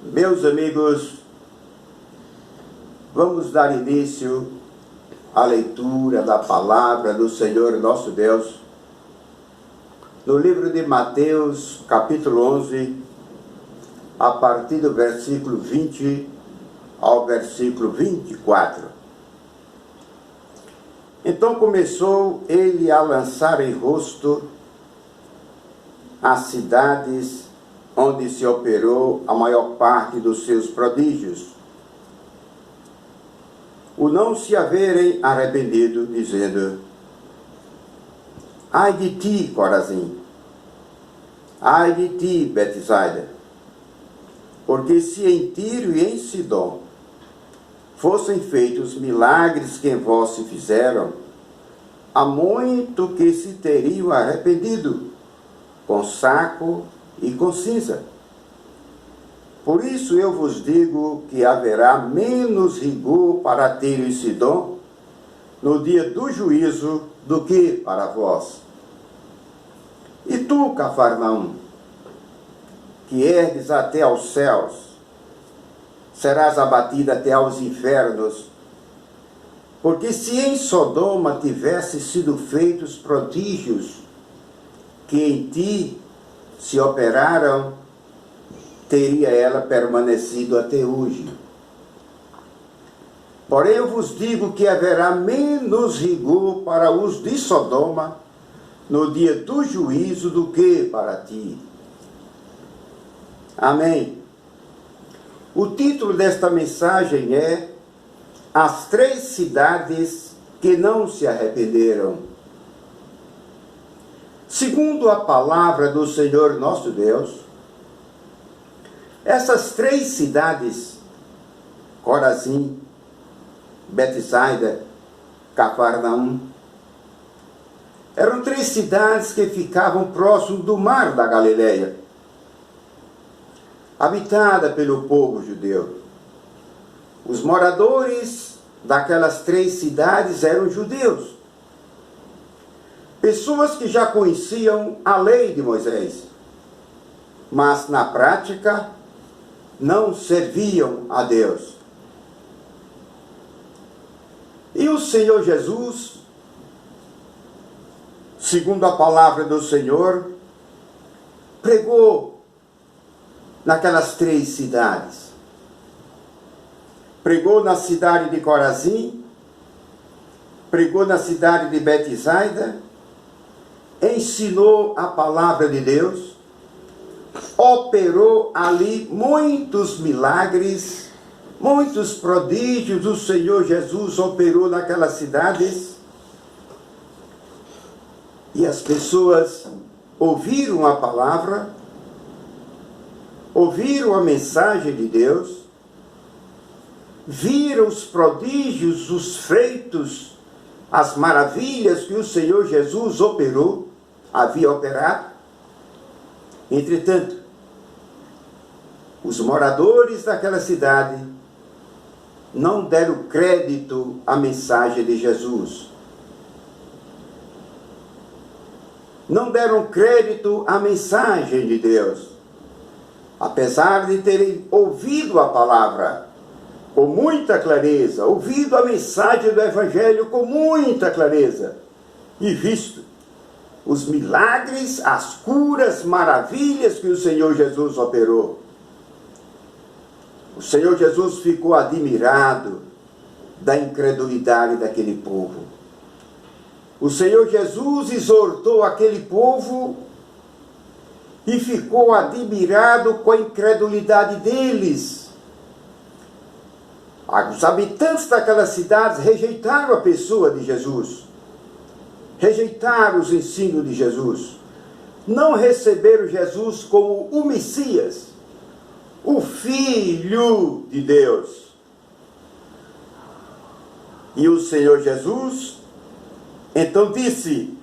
Meus amigos, vamos dar início à leitura da palavra do Senhor nosso Deus, no livro de Mateus, capítulo 11, a partir do versículo 20 ao versículo 24. Então começou ele a lançar em rosto as cidades onde se operou a maior parte dos seus prodígios, o não se haverem arrependido, dizendo: ai de ti, Corazim, ai de ti, Betsaida, porque se em Tiro e em Sidom fossem feitos milagres que em vós se fizeram, há muito que se teriam arrependido, com saco e com cinza. Por isso eu vos digo que haverá menos rigor para Tiro e Sidom no dia do juízo do que para vós. E tu, Cafarnaum, que ergues até aos céus, serás abatida até aos infernos, porque se em Sodoma tivessem sido feitos prodígios que em ti se operaram, teria ela permanecido até hoje. Porém eu vos digo que haverá menos rigor para os de Sodoma no dia do juízo do que para ti. Amém. O título desta mensagem é As Três Cidades que Não se Arrependeram. Segundo a palavra do Senhor nosso Deus, essas três cidades, Corazim, Betsaida, Cafarnaum, eram três cidades que ficavam próximo do mar da Galileia, habitada pelo povo judeu. Os moradores daquelas três cidades eram judeus, pessoas que já conheciam a lei de Moisés, mas na prática não serviam a Deus. E o Senhor Jesus, segundo a palavra do Senhor, pregou naquelas três cidades. Pregou na cidade de Corazim, pregou na cidade de Betsaida, ensinou a palavra de Deus, operou ali muitos milagres, muitos prodígios. O Senhor Jesus operou naquelas cidades e as pessoas ouviram a palavra, ouviram a mensagem de Deus, viram os prodígios, os feitos, as maravilhas que o Senhor Jesus havia operado. Entretanto, os moradores daquela cidade não deram crédito à mensagem de Jesus. Não deram crédito à mensagem de Deus. Apesar de terem ouvido a palavra com muita clareza, ouvido a mensagem do Evangelho com muita clareza e visto os milagres, as curas, maravilhas que o Senhor Jesus operou. O Senhor Jesus ficou admirado da incredulidade daquele povo. O Senhor Jesus exortou aquele povo e ficou admirado com a incredulidade deles. Os habitantes daquelas cidades rejeitaram a pessoa de Jesus, rejeitaram os ensinos de Jesus, não receberam Jesus como o Messias, o Filho de Deus. E o Senhor Jesus então disse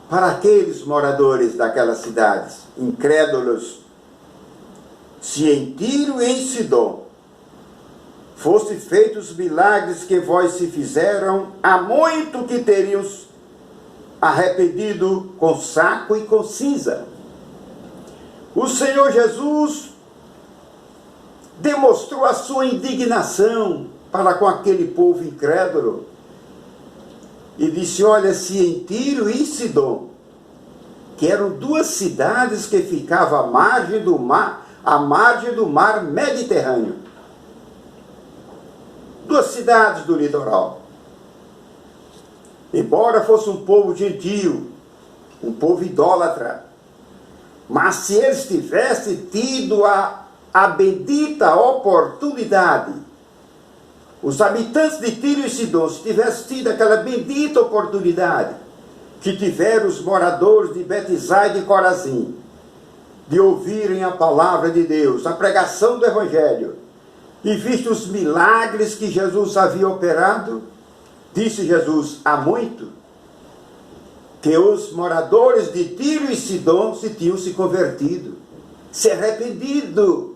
para aqueles moradores daquelas cidades, incrédulos: se em Tiro e em Sidom fossem feitos milagres que vós se fizeram, há muito que teriam arrependido com saco e com cinza. O Senhor Jesus demonstrou a sua indignação para com aquele povo incrédulo e disse: olha, se em Tiro e Sidom, que eram duas cidades que ficavam à margem do mar Mediterrâneo, duas cidades do litoral, embora fosse um povo gentio, um povo idólatra, mas se eles tivessem tido a bendita oportunidade, os habitantes de Tiro e Sidom, se tivessem tido aquela bendita oportunidade que tiveram os moradores de Betsaida e Corazim, de ouvirem a palavra de Deus, a pregação do Evangelho, e visto os milagres que Jesus havia operado, disse Jesus: há muito que os moradores de Tiro e Sidom se tinham se convertido, se arrependido.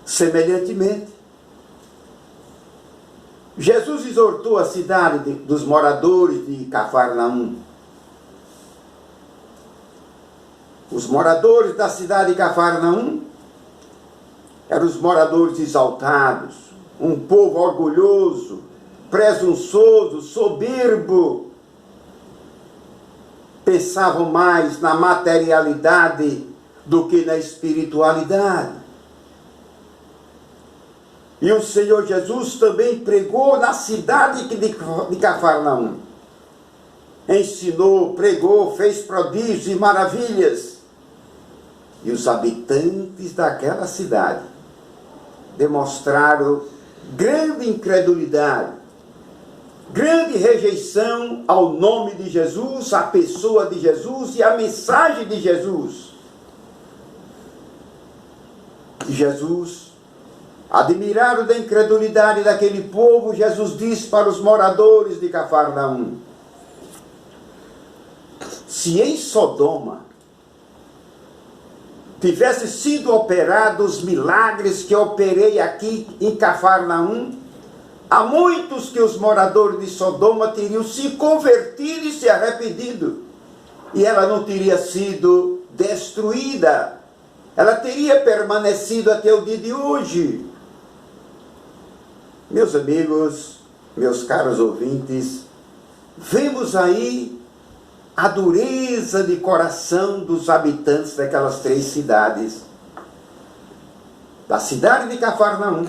Semelhantemente, Jesus exortou a cidade dos moradores de Cafarnaum. Os moradores da cidade de Cafarnaum eram os moradores exaltados, um povo orgulhoso, presunçoso, soberbo. Pensavam mais na materialidade do que na espiritualidade. E o Senhor Jesus também pregou na cidade de Cafarnaum. Ensinou, pregou, fez prodígios e maravilhas. E os habitantes daquela cidade demonstraram grande incredulidade, grande rejeição ao nome de Jesus, à pessoa de Jesus e à mensagem de Jesus. E Jesus, admirado da incredulidade daquele povo, Jesus disse para os moradores de Cafarnaum: se em Sodoma tivesse sido operados os milagres que operei aqui em Cafarnaum, há muitos que os moradores de Sodoma teriam se convertido e se arrependido, e ela não teria sido destruída, ela teria permanecido até o dia de hoje. Meus amigos, meus caros ouvintes, vemos aí a dureza de coração dos habitantes daquelas três cidades. Da cidade de Cafarnaum,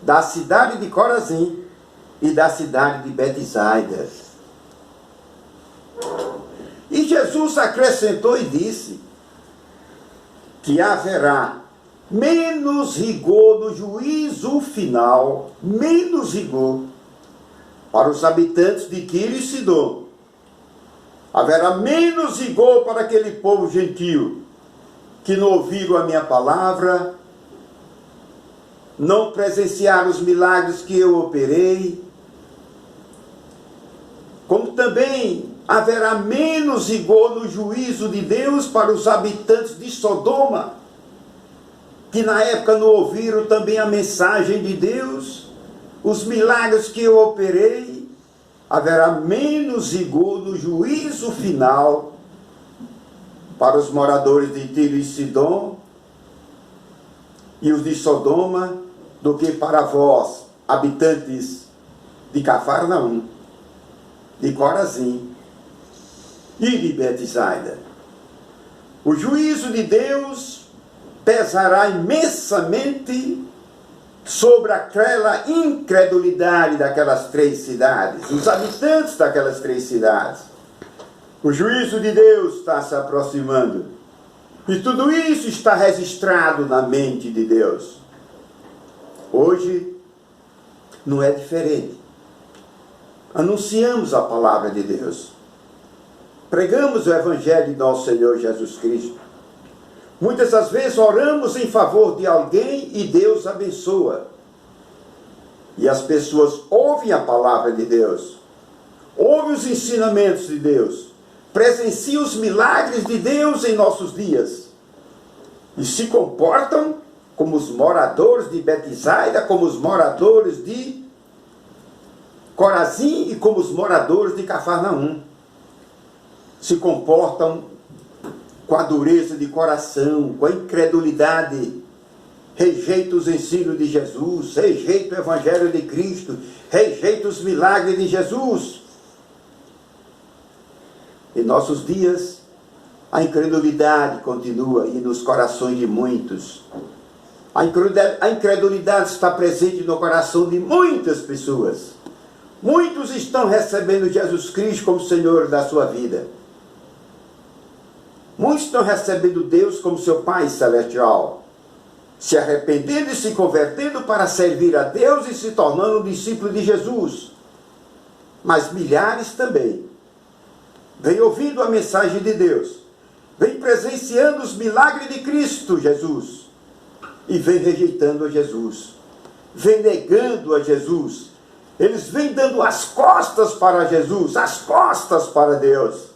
da cidade de Corazim e da cidade de Betsaida. E Jesus acrescentou e disse que haverá menos rigor no juízo final, menos rigor para os habitantes de Tiro e Sidom. Haverá menos rigor para aquele povo gentio que não ouviram a minha palavra, não presenciaram os milagres que eu operei, como também haverá menos rigor no juízo de Deus para os habitantes de Sodoma, que na época não ouviram também a mensagem de Deus, os milagres que eu operei. Haverá menos rigor no juízo final para os moradores de Tiro e Sidom e os de Sodoma do que para vós, habitantes de Cafarnaum, de Corazim e de Betsaida. O juízo de Deus pesará imensamente sobre aquela incredulidade daquelas três cidades, os habitantes daquelas três cidades. O juízo de Deus está se aproximando. E tudo isso está registrado na mente de Deus. Hoje não é diferente. Anunciamos a palavra de Deus. Pregamos o Evangelho de nosso Senhor Jesus Cristo. Muitas das vezes oramos em favor de alguém e Deus abençoa. E as pessoas ouvem a palavra de Deus, ouvem os ensinamentos de Deus, presenciam os milagres de Deus em nossos dias e se comportam como os moradores de Betsaida, como os moradores de Corazim e como os moradores de Cafarnaum. Se comportam com a dureza de coração, com a incredulidade, rejeita os ensinos de Jesus, rejeita o Evangelho de Cristo, rejeita os milagres de Jesus. Em nossos dias, a incredulidade continua aí nos corações de muitos. A incredulidade está presente no coração de muitas pessoas. Muitos estão recebendo Jesus Cristo como Senhor da sua vida. Muitos estão recebendo Deus como seu Pai Celestial, se arrependendo e se convertendo para servir a Deus e se tornando um discípulo de Jesus. Mas milhares também vêm ouvindo a mensagem de Deus, vêm presenciando os milagres de Cristo Jesus e vêm rejeitando a Jesus, vêm negando a Jesus. Eles vêm dando as costas para Jesus, as costas para Deus.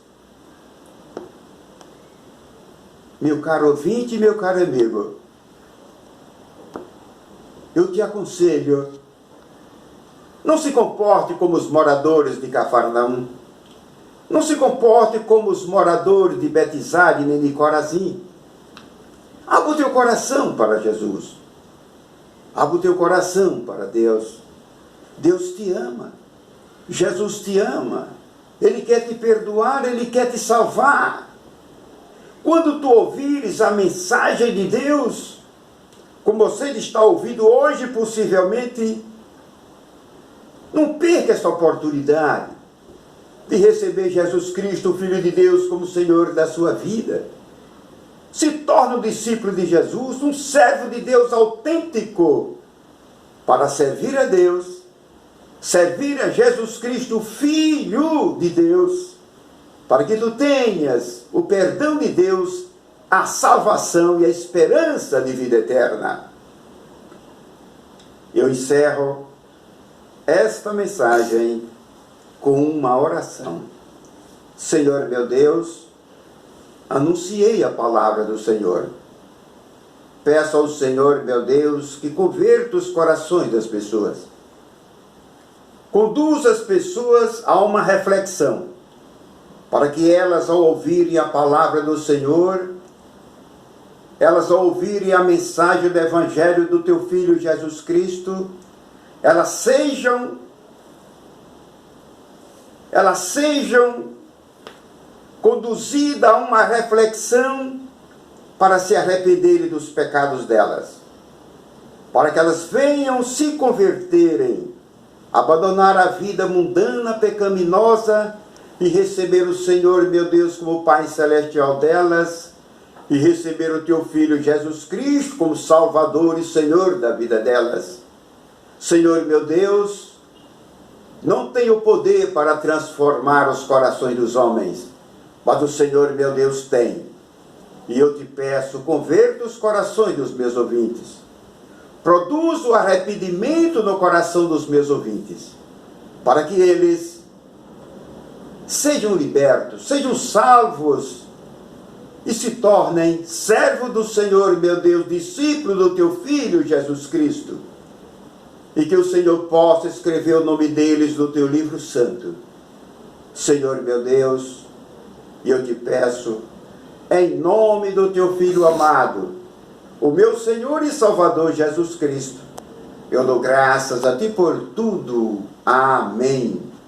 Meu caro ouvinte, meu caro amigo, eu te aconselho, não se comporte como os moradores de Cafarnaum, não se comporte como os moradores de Betsaida nem de Corazim. Abra o teu coração para Jesus, abra o teu coração para Deus. Deus te ama, Jesus te ama, Ele quer te perdoar, Ele quer te salvar. Quando tu ouvires a mensagem de Deus, como você está ouvindo hoje, possivelmente, não perca essa oportunidade de receber Jesus Cristo, o Filho de Deus, como Senhor da sua vida. Se torne um discípulo de Jesus, um servo de Deus autêntico, para servir a Deus, servir a Jesus Cristo, Filho de Deus, para que tu tenhas o perdão de Deus, a salvação e a esperança de vida eterna. Eu encerro esta mensagem com uma oração. Senhor meu Deus, anunciei a palavra do Senhor. Peço ao Senhor meu Deus que converta os corações das pessoas. Conduza as pessoas a uma reflexão, para que elas, ao ouvirem a palavra do Senhor, elas ao ouvirem a mensagem do Evangelho do teu Filho Jesus Cristo, elas sejam conduzidas a uma reflexão para se arrependerem dos pecados delas, para que elas venham se converterem, abandonar a vida mundana, pecaminosa e receber o Senhor, meu Deus, como Pai Celestial delas, e receber o teu Filho Jesus Cristo como Salvador e Senhor da vida delas. Senhor, meu Deus, não tenho poder para transformar os corações dos homens, mas o Senhor, meu Deus, tem. E eu te peço, converta os corações dos meus ouvintes. Produz o arrependimento no coração dos meus ouvintes, para que eles sejam libertos, sejam salvos e se tornem servo do Senhor, meu Deus, discípulo do teu Filho Jesus Cristo. E que o Senhor possa escrever o nome deles no teu livro santo. Senhor, meu Deus, e eu te peço, em nome do teu Filho amado, o meu Senhor e Salvador Jesus Cristo, eu dou graças a ti por tudo. Amém.